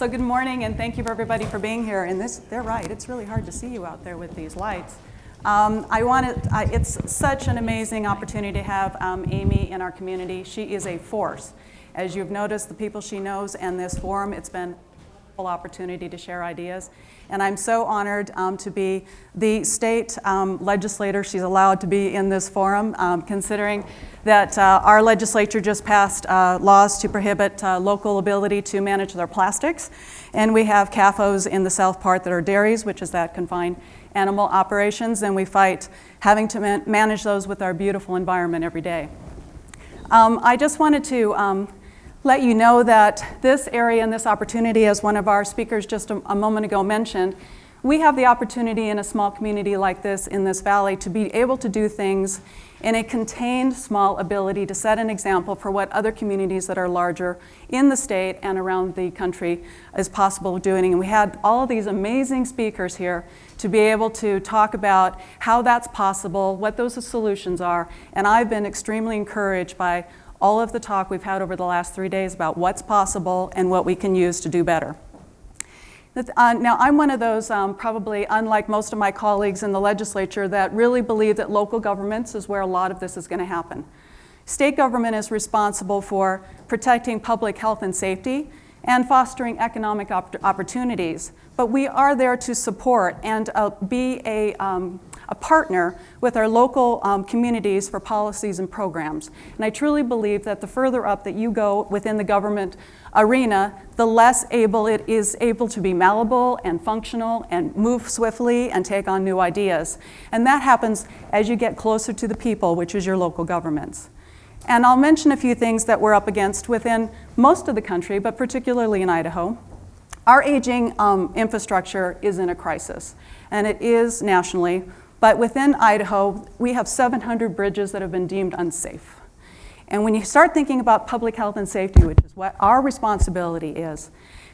So good morning, and thank you everybody for being here. And they're right, it's really hard to see you out there with these lights. It's such an amazing opportunity to have Amy in our community. She is a force. As you've noticed, the people she knows and this forum, it's been a wonderful opportunity to share ideas. And I'm so honored to be the state legislator she's allowed to be in this forum, considering that our legislature just passed laws to prohibit local ability to manage their plastics. And we have CAFOs in the south part that are dairies, which is that confined animal operations, and we fight having to manage those with our beautiful environment every day. I just wanted to let you know that this area and this opportunity, as one of our speakers just a moment ago mentioned, we have the opportunity in a small community like this in this valley to be able to do things in a contained small ability to set an example for what other communities that are larger in the state and around the country is possible doing. And we had all of these amazing speakers here to be able to talk about how that's possible, what those solutions are, and I've been extremely encouraged by all of the talk we've had over the last 3 days about what's possible and what we can use to do better. Now, I'm one of those, probably unlike most of my colleagues in the legislature, that really believe that local governments is where a lot of this is going to happen. State government is responsible for protecting public health and safety and fostering economic opportunities, but we are there to support and be a partner with our local communities for policies and programs. And I truly believe that the further up that you go within the government arena, the less able it is able to be malleable and functional and move swiftly and take on new ideas. And that happens as you get closer to the people, which is your local governments. And I'll mention a few things that we're up against within most of the country, but particularly in Idaho. Our aging infrastructure is in a crisis, and it is nationally. But within Idaho, we have 700 bridges that have been deemed unsafe. And when you start thinking about public health and safety, which is what our responsibility is,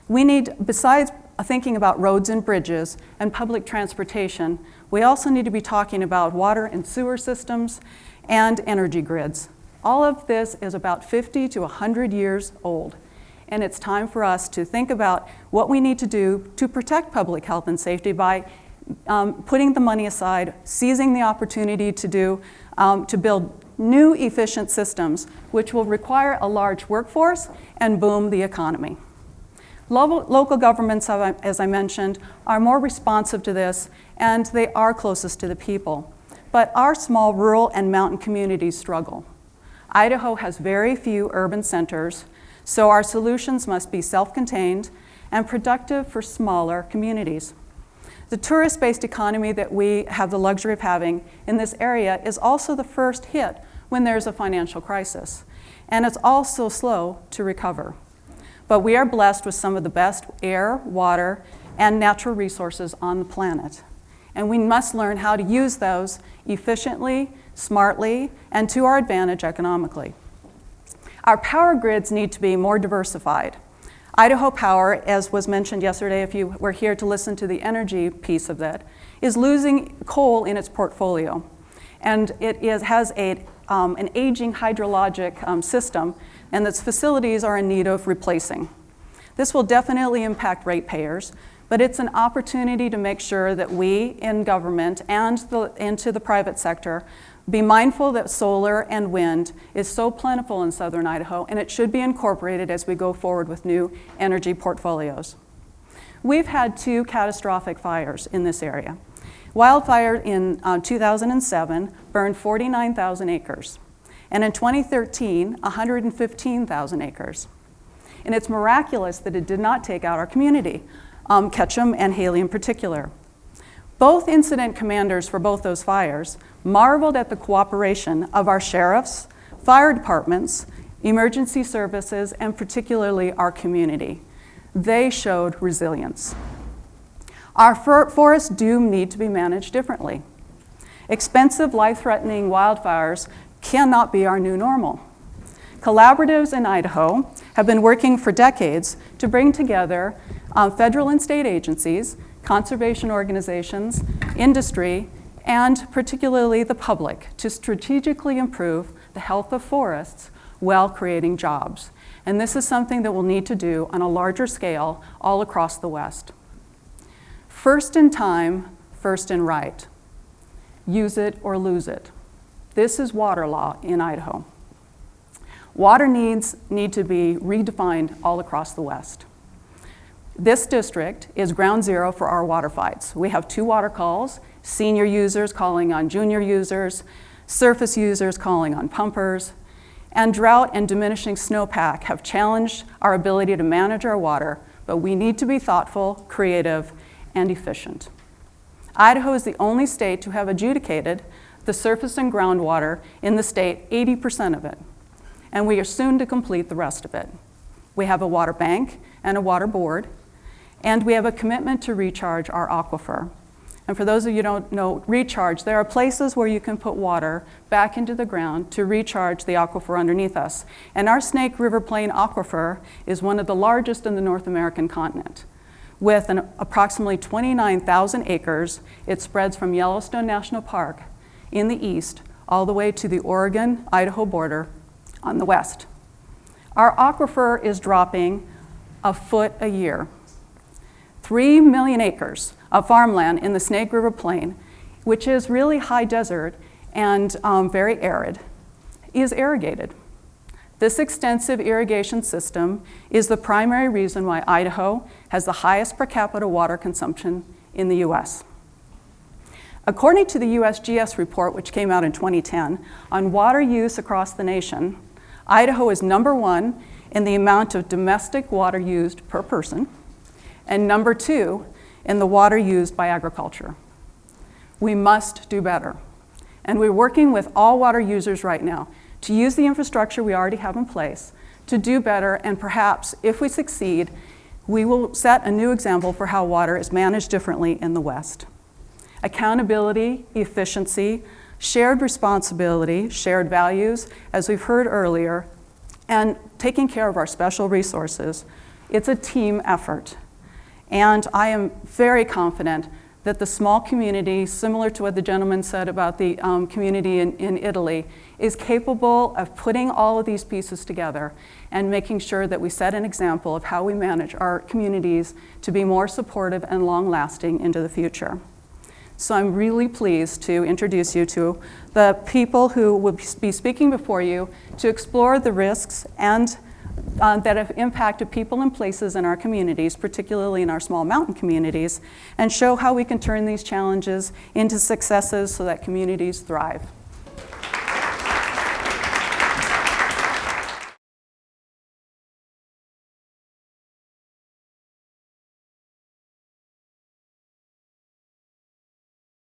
we need, besides thinking about roads and bridges and public transportation, we also need to be talking about water and sewer systems and energy grids. All of this is about 50 to 100 years old. And it's time for us to think about what we need to do to protect public health and safety by putting the money aside, seizing the opportunity to build new efficient systems, which will require a large workforce and boom the economy. Local governments, as I mentioned, are more responsive to this, and they are closest to the people. But our small rural and mountain communities struggle. Idaho has very few urban centers, so our solutions must be self-contained and productive for smaller communities. The tourist-based economy that we have the luxury of having in this area is also the first hit when there's a financial crisis, and it's also slow to recover. But we are blessed with some of the best air, water, and natural resources on the planet, and we must learn how to use those efficiently, smartly, and to our advantage economically. Our power grids need to be more diversified. Idaho Power, as was mentioned yesterday, if you were here to listen to the energy piece of that, is losing coal in its portfolio. And it has an aging hydrologic system, and its facilities are in need of replacing. This will definitely impact ratepayers, but it's an opportunity to make sure that we in government and into the private sector be mindful that solar and wind is so plentiful in southern Idaho, and it should be incorporated as we go forward with new energy portfolios. We've had 2 catastrophic fires in this area. Wildfire in 2007 burned 49,000 acres, and in 2013, 115,000 acres. And it's miraculous that it did not take out our community, Ketchum and Haley in particular. Both incident commanders for both those fires marveled at the cooperation of our sheriffs, fire departments, emergency services, and particularly our community. They showed resilience. Our forests do need to be managed differently. Expensive, life-threatening wildfires cannot be our new normal. Collaboratives in Idaho have been working for decades to bring together federal and state agencies, conservation organizations, industry, and particularly the public to strategically improve the health of forests while creating jobs. And this is something that we'll need to do on a larger scale all across the West. First in time, first in right. Use it or lose it. This is water law in Idaho. Water needs need to be redefined all across the West. This district is ground zero for our water fights. We have 2 water calls, senior users calling on junior users, surface users calling on pumpers, and drought and diminishing snowpack have challenged our ability to manage our water, but we need to be thoughtful, creative, and efficient. Idaho is the only state to have adjudicated the surface and groundwater in the state, 80% of it, and we are soon to complete the rest of it. We have a water bank and a water board, and we have a commitment to recharge our aquifer. And for those of you who don't know recharge, there are places where you can put water back into the ground to recharge the aquifer underneath us. And our Snake River Plain aquifer is one of the largest in the North American continent. With approximately 29,000 acres, it spreads from Yellowstone National Park in the east all the way to the Oregon-Idaho border on the west. Our aquifer is dropping a foot a year. 3 million acres of farmland in the Snake River Plain, which is really high desert and very arid, is irrigated. This extensive irrigation system is the primary reason why Idaho has the highest per capita water consumption in the US. According to the USGS report, which came out in 2010, on water use across the nation, Idaho is #1 in the amount of domestic water used per person, and #2 in the water used by agriculture. We must do better. And we're working with all water users right now to use the infrastructure we already have in place to do better, and perhaps, if we succeed, we will set a new example for how water is managed differently in the West. Accountability, efficiency, shared responsibility, shared values, as we've heard earlier, and taking care of our special resources, it's a team effort. And I am very confident that the small community, similar to what the gentleman said about the community in Italy, is capable of putting all of these pieces together and making sure that we set an example of how we manage our communities to be more supportive and long-lasting into the future. So I'm really pleased to introduce you to the people who will be speaking before you to explore the risks and that have impacted people and places in our communities, particularly in our small mountain communities, and show how we can turn these challenges into successes so that communities thrive.